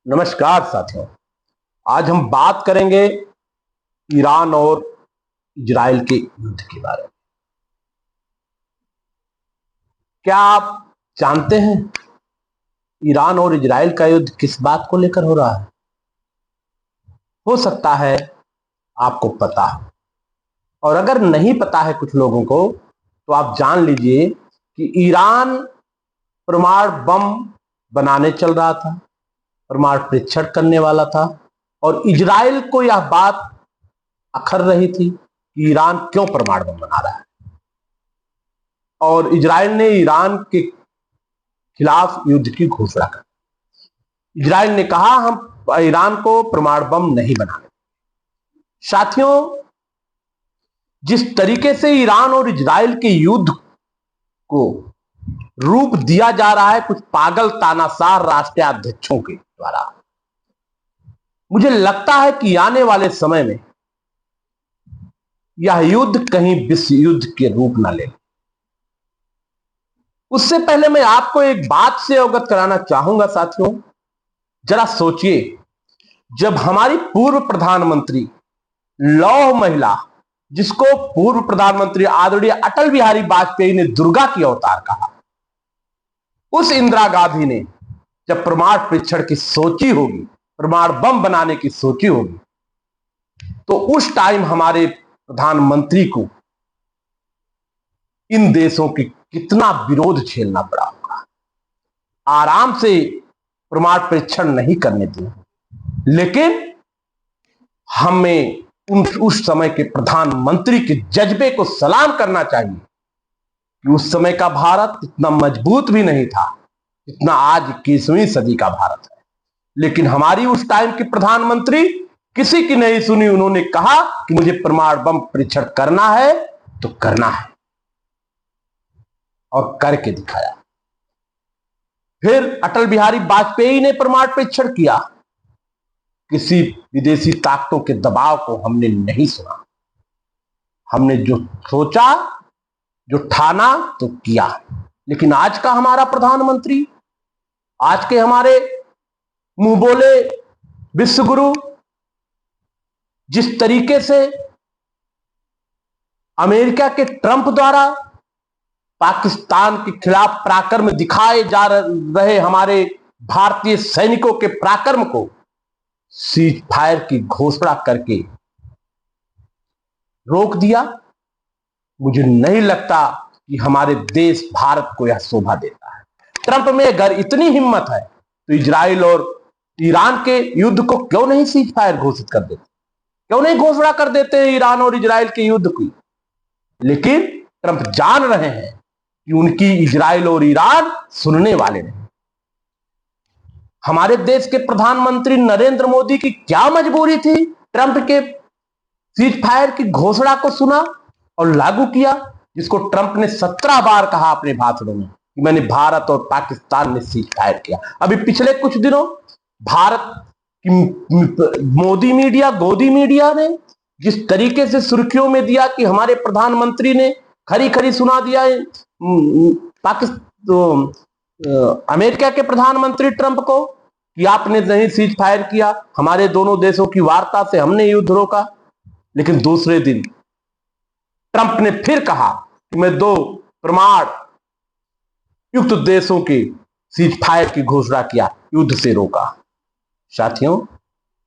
नमस्कार साथियों। आज हम बात करेंगे ईरान और इजराइल के युद्ध के बारे में। क्या आप जानते हैं ईरान और इजराइल का युद्ध किस बात को लेकर हो रहा है? हो सकता है आपको पता हो, और अगर नहीं पता है कुछ लोगों को तो आप जान लीजिए कि ईरान परमाणु बम बनाने चल रहा था, परमाणु परीक्षण करने वाला था, और इजराइल को यह बात अखर रही थी कि ईरान क्यों परमाणु बम बना रहा है। और इजराइल ने ईरान के खिलाफ युद्ध की घोषणा कर दी। इजराइल ने कहा हम ईरान को परमाणु बम नहीं बनाने। साथियों, जिस तरीके से ईरान और इजराइल के युद्ध को रूप दिया जा रहा है कुछ पागल तानाशाह राष्ट्राध्यक्षों के द्वारा, मुझे लगता है कि आने वाले समय में यह युद्ध कहीं विश्व युद्ध के रूप न ले। उससे पहले मैं आपको एक बात से अवगत कराना चाहूंगा साथियों। जरा सोचिए, जब हमारी पूर्व प्रधानमंत्री लौह महिला, जिसको पूर्व प्रधानमंत्री आदरणीय अटल बिहारी वाजपेयी ने दुर्गा की अवतार कहा, उस इंदिरा गांधी ने जब परमाणु परीक्षण की सोची होगी, परमाणु बम बनाने की सोची होगी, तो उस टाइम हमारे प्रधानमंत्री को इन देशों की कितना विरोध झेलना पड़ा होगा। आराम से परमाणु परीक्षण नहीं करने दिए, लेकिन हमें उस समय के प्रधानमंत्री के जज्बे को सलाम करना चाहिए कि उस समय का भारत इतना मजबूत भी नहीं था जितना आज 21वीं सदी का भारत है। लेकिन हमारी उस टाइम की प्रधानमंत्री किसी की नहीं सुनी। उन्होंने कहा कि मुझे परमाणु बम परीक्षण करना है तो करना है, और करके दिखाया। फिर अटल बिहारी वाजपेयी ने परमाणु परीक्षण किया। किसी विदेशी ताकतों के दबाव को हमने नहीं सुना। हमने जो सोचा, जो ठाना तो किया। लेकिन आज का हमारा प्रधानमंत्री, आज के हमारे मुंह बोले विश्वगुरु, जिस तरीके से अमेरिका के ट्रंप द्वारा पाकिस्तान के खिलाफ पराक्रम दिखाए जा रहे हमारे भारतीय सैनिकों के पराक्रम को सीज फायर की घोषणा करके रोक दिया, मुझे नहीं लगता कि हमारे देश भारत को यह शोभा देता है। ट्रंप में अगर इतनी हिम्मत है तो इजराइल और ईरान के युद्ध को क्यों नहीं सीज फायर घोषित कर देते, क्यों नहीं घोषणा कर देते हैं ईरान और इजराइल के युद्ध की। लेकिन ट्रंप जान रहे हैं कि उनकी इजराइल और ईरान सुनने वाले नहीं। हमारे देश के प्रधानमंत्री नरेंद्र मोदी की क्या मजबूरी थी ट्रंप के सीज फायर की घोषणा को सुना और लागू किया, जिसको ट्रंप ने 17 बार कहा अपने भाषणों में कि मैंने भारत और पाकिस्तान में सीज फायर किया। अभी पिछले कुछ दिनों भारत की मोदी मीडिया, गोदी मीडिया ने जिस तरीके से सुर्खियों में दिया कि हमारे प्रधानमंत्री ने खरी खरी सुना दिया पाकिस्तान अमेरिका के प्रधानमंत्री ट्रंप को कि आपने नहीं सीज फायर किया, हमारे दोनों देशों की वार्ता से हमने युद्ध रोका। लेकिन दूसरे दिन ट्रंप ने फिर कहा कि मैं 2 परमाणु युक्त देशों के सीज फायर की घोषणा किया, युद्ध से रोका। साथियों,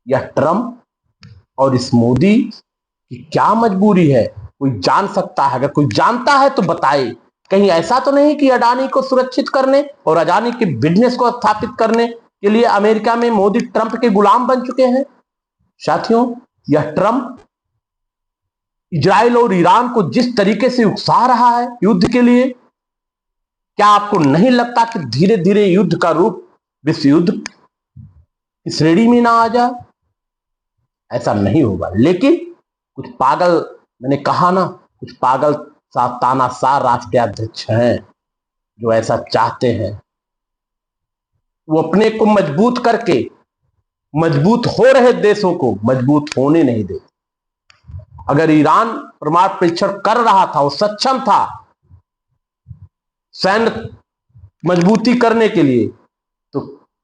यह ट्रंप और इस मोदी की क्या मजबूरी है, कोई जान सकता है? अगर कोई जानता है तो बताए। कहीं ऐसा तो नहीं कि अडानी को सुरक्षित करने और अडानी के बिजनेस को स्थापित करने के लिए अमेरिका में मोदी ट्रंप के गुलाम बन चुके हैं? साथियों, यह ट्रंप इजराइल और ईरान को जिस तरीके से उकसा रहा है युद्ध के लिए, क्या आपको नहीं लगता कि धीरे धीरे युद्ध का रूप विश्व युद्ध की श्रेणी में ना आ जाए? ऐसा नहीं होगा, लेकिन कुछ पागल, मैंने कहा ना, कुछ पागल तानाशाह राष्ट्राध्यक्ष हैं जो ऐसा चाहते हैं। वो अपने को मजबूत करके मजबूत हो रहे देशों को मजबूत होने नहीं देते। अगर ईरान परमाणु परीक्षण कर रहा था, वो सक्षम था सैन्य मजबूती करने के लिए, तो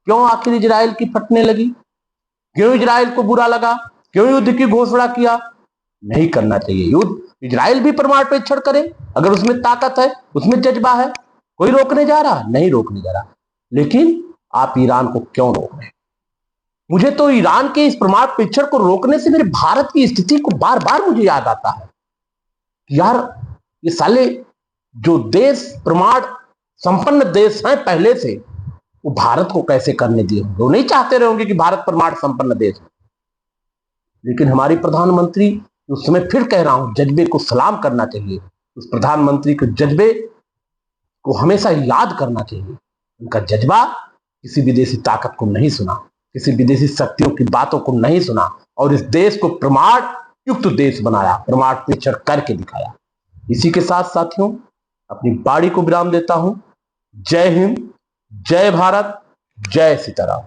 क्यों आखिर इजराइल की फटने लगी? क्यों इजराइल को बुरा लगा? क्यों युद्ध की घोषणा किया? नहीं करना चाहिए युद्ध। इजराइल भी परमाणु परीक्षण करे, अगर उसमें ताकत है, उसमें जज्बा है, कोई रोकने जा रहा? नहीं रोकने जा रहा। लेकिन आप ईरान को क्यों रोक रहे हैं? मुझे तो ईरान के इस परमाणु परीक्षण को रोकने से मेरे भारत की स्थिति को बार बार मुझे याद आता है कि यार ये साले जो देश परमाणु संपन्न देश हैं पहले से, वो भारत को कैसे करने दिए होंगे? वो नहीं चाहते रहे होंगे कि भारत परमाणु संपन्न देश है। लेकिन हमारी प्रधानमंत्री, उस समय फिर कह रहा हूं, जज्बे को सलाम करना चाहिए। उस प्रधानमंत्री के जज्बे को हमेशा याद करना चाहिए। उनका जज्बा किसी विदेशी ताकत को नहीं सुना, किसी विदेशी शक्तियों की बातों को नहीं सुना और इस देश को परमाणु युक्त देश बनाया, परमाणु परीक्षण करके दिखाया। इसी के साथ साथियों अपनी बाड़ी को विराम देता हूं। जय हिंद, जय भारत, जय सीताराम।